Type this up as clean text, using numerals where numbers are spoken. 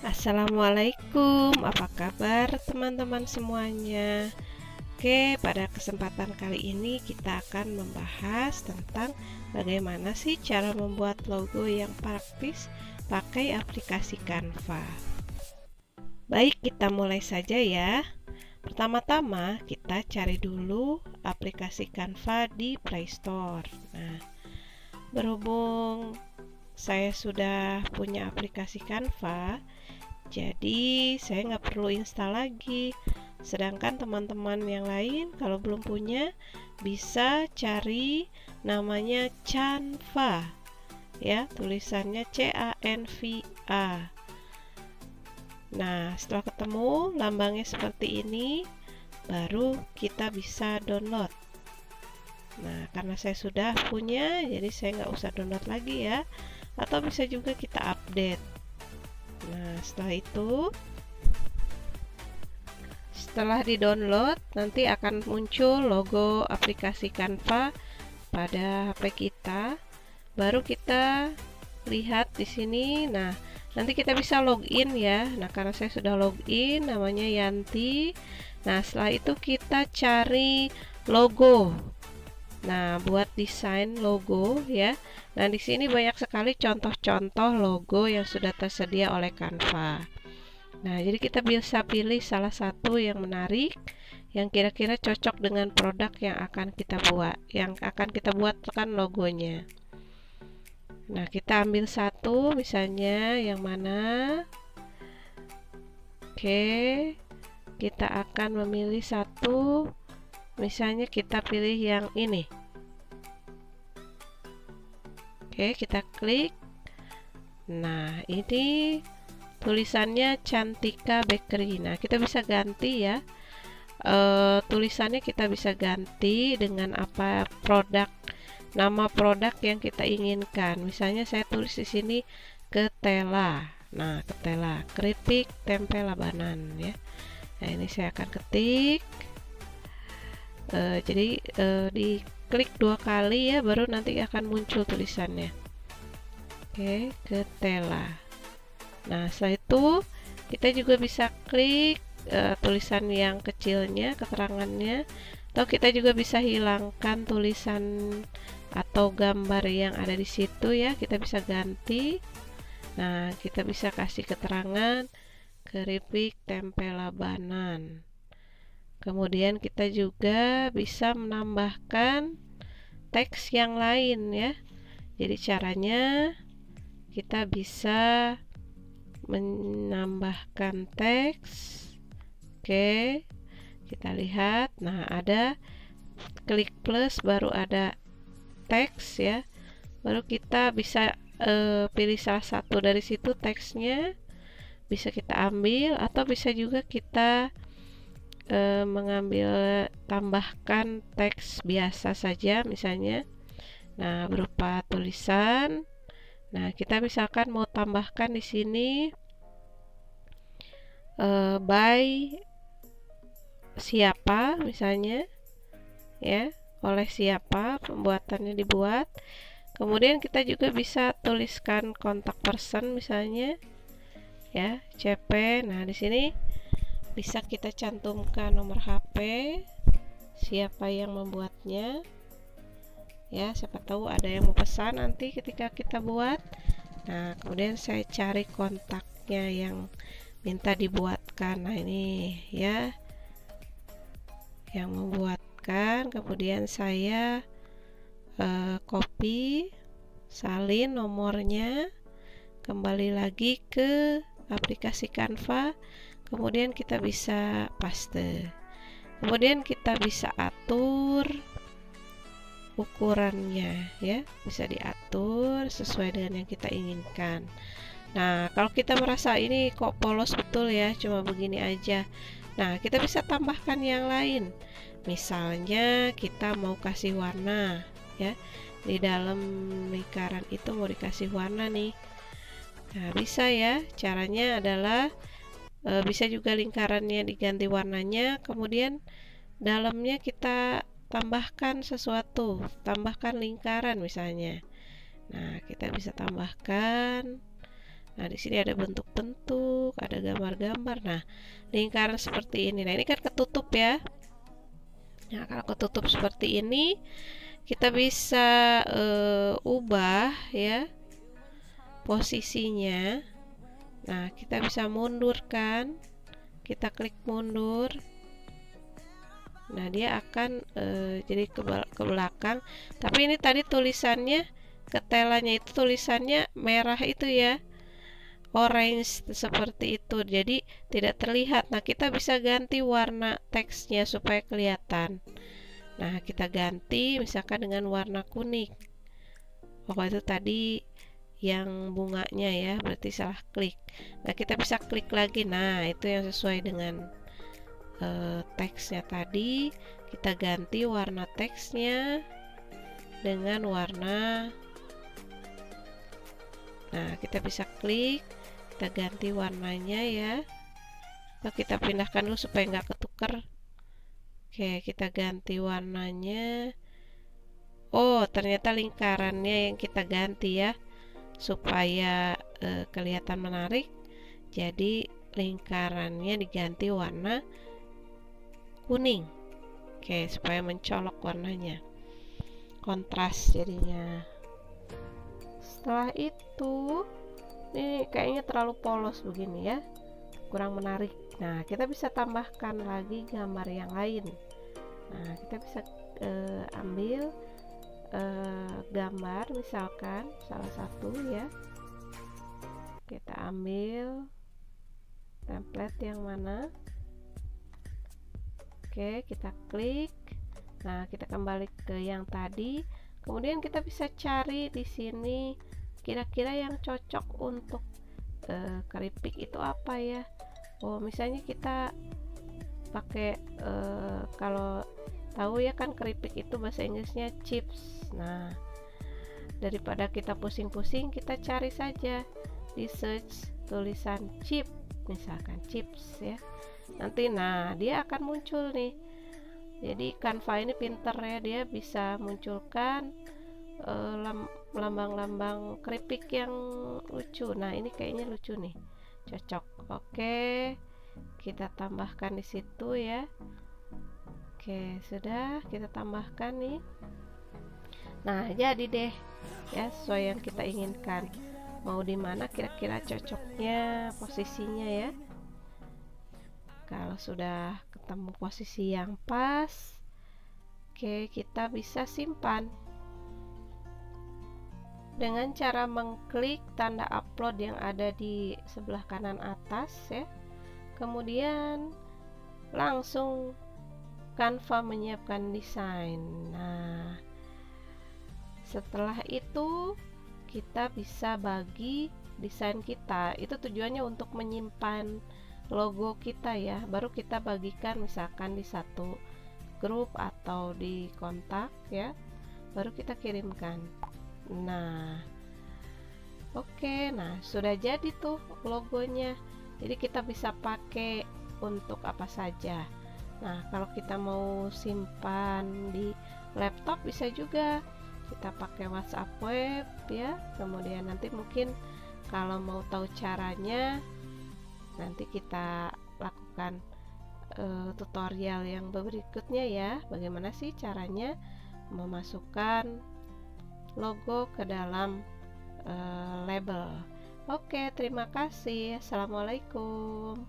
Assalamualaikum, apa kabar teman-teman semuanya? Oke, pada kesempatan kali ini kita akan membahas tentang bagaimana sih cara membuat logo yang praktis pakai aplikasi Canva. Baik, kita mulai saja ya. Pertama-tama kita cari dulu aplikasi Canva di Play Store. Nah, berhubung saya sudah punya aplikasi Canva, jadi saya nggak perlu install lagi. Sedangkan teman-teman yang lain kalau belum punya bisa cari namanya Canva, ya, tulisannya C-A-N-V-A. Nah, setelah ketemu lambangnya seperti ini, baru kita bisa download. Nah, karena saya sudah punya, jadi saya nggak usah download lagi ya. Atau bisa juga kita update. Nah, setelah di-download, nanti akan muncul logo aplikasi Canva pada HP kita. Baru kita lihat di sini. Nah, nanti kita bisa login ya. Nah, karena saya sudah login, namanya Yanti. Nah, setelah itu kita cari logo. Nah, buat desain logo ya. Nah, di sini banyak sekali contoh-contoh logo yang sudah tersedia oleh Canva. Nah, jadi kita bisa pilih salah satu yang menarik, yang kira-kira cocok dengan produk yang akan kita buat. Yang akan kita buat kan logonya. Nah, kita ambil satu, misalnya yang mana? Oke, kita akan memilih satu. Misalnya kita pilih yang ini. Oke, kita klik. Nah, ini tulisannya Cantika Bakery. Nah, kita bisa ganti ya. Tulisannya kita bisa ganti dengan apa nama produk yang kita inginkan. Misalnya saya tulis di sini Ketela. Nah, Ketela, keripik tempe Labanan ya. Nah, ini saya akan ketik. Jadi diklik 2 kali ya, baru nanti akan muncul tulisannya. Oke, Ketela. Nah, setelah itu kita juga bisa klik tulisan yang kecilnya, keterangannya, atau kita juga bisa hilangkan tulisan atau gambar yang ada di situ ya, kita bisa ganti. Nah, kita bisa kasih keterangan keripik tempe Labanan. Kemudian kita juga bisa menambahkan teks yang lain ya. Jadi caranya kita bisa menambahkan teks. Oke, kita lihat. Nah, ada klik plus baru ada teks ya. Baru kita bisa pilih salah satu dari situ teksnya, bisa kita ambil, atau bisa juga kita mengambil tambahkan teks biasa saja misalnya. Nah, berupa tulisan. Nah, kita misalkan mau tambahkan di sini by siapa misalnya ya, oleh siapa pembuatannya dibuat. Kemudian kita juga bisa tuliskan kontak person misalnya ya, CP. Nah, di sini bisa kita cantumkan nomor HP, siapa yang membuatnya ya, siapa tahu ada yang mau pesan nanti ketika kita buat. Nah, kemudian saya cari kontaknya yang minta dibuatkan. Nah, ini ya yang membuatkan. Kemudian saya copy, salin nomornya, kembali lagi ke aplikasi Canva. Kemudian kita bisa paste. Kemudian kita bisa atur ukurannya ya, bisa diatur sesuai dengan yang kita inginkan. Nah, kalau kita merasa ini kok polos betul ya, cuma begini aja. Nah, kita bisa tambahkan yang lain. Misalnya kita mau kasih warna ya, di dalam lingkaran itu mau dikasih warna nih. Nah, bisa ya, caranya adalah bisa juga lingkarannya diganti warnanya, kemudian dalamnya kita tambahkan sesuatu, tambahkan lingkaran misalnya. Nah, kita bisa tambahkan Nah, di sini ada bentuk-bentuk, ada gambar-gambar. Nah, lingkaran seperti ini. Nah, ini kan ketutup ya. Nah, kalau ketutup seperti ini, kita bisa ubah ya posisinya. Nah, kita bisa mundurkan. Kita klik mundur. Nah, dia akan jadi ke belakang. Tapi ini tadi tulisannya, ketelannya itu tulisannya merah itu ya, orange seperti itu, jadi tidak terlihat. Nah, kita bisa ganti warna teksnya supaya kelihatan. Nah, kita ganti misalkan dengan warna kuning. Itu tadi yang bunganya ya, berarti salah klik. Nah, kita bisa klik lagi. Nah, itu yang sesuai dengan teksnya tadi. Kita ganti warna teksnya dengan warna. Nah, kita bisa klik, kita ganti warnanya ya. Atau kita pindahkan dulu supaya nggak ketukar. Oke, kita ganti warnanya. Oh, ternyata lingkarannya yang kita ganti ya, supaya kelihatan menarik. Jadi lingkarannya diganti warna kuning. Oke, supaya mencolok warnanya, kontras jadinya. Setelah itu, ini kayaknya terlalu polos begini ya, kurang menarik. Nah, kita bisa tambahkan lagi gambar yang lain. Nah, kita bisa ambil gambar, misalkan salah satu ya. Kita ambil template yang mana. Oke, kita klik. Nah, kita kembali ke yang tadi. Kemudian kita bisa cari di sini kira-kira yang cocok untuk keripik itu apa ya. Oh, misalnya kita pakai kalau tahu ya kan, keripik itu bahasa Inggrisnya chips. Nah, daripada kita pusing-pusing, kita cari saja di search tulisan chip, misalkan chips ya. Nanti dia akan muncul nih. Jadi Canva ini pinter ya, dia bisa munculkan lambang-lambang keripik yang lucu. Nah, ini kayaknya lucu nih, cocok. Oke, kita tambahkan di situ ya. Oke, sudah kita tambahkan nih. Nah, jadi deh ya, sesuai yang kita inginkan. Mau di mana kira-kira cocoknya posisinya ya. Kalau sudah ketemu posisi yang pas, oke, kita bisa simpan dengan cara mengklik tanda upload yang ada di sebelah kanan atas ya. Kemudian langsung Canva menyiapkan desain. Nah, setelah itu kita bisa bagi desain kita. Itu tujuannya untuk menyimpan logo kita ya, baru kita bagikan misalkan di satu grup atau di kontak ya, baru kita kirimkan. Nah, oke, nah sudah jadi tuh logonya. Jadi kita bisa pakai untuk apa saja. Nah, kalau kita mau simpan di laptop bisa juga. Kita pakai WhatsApp web ya. Kemudian nanti mungkin kalau mau tahu caranya, nanti kita lakukan tutorial yang berikutnya ya, bagaimana sih caranya memasukkan logo ke dalam label. Oke, terima kasih. Assalamualaikum.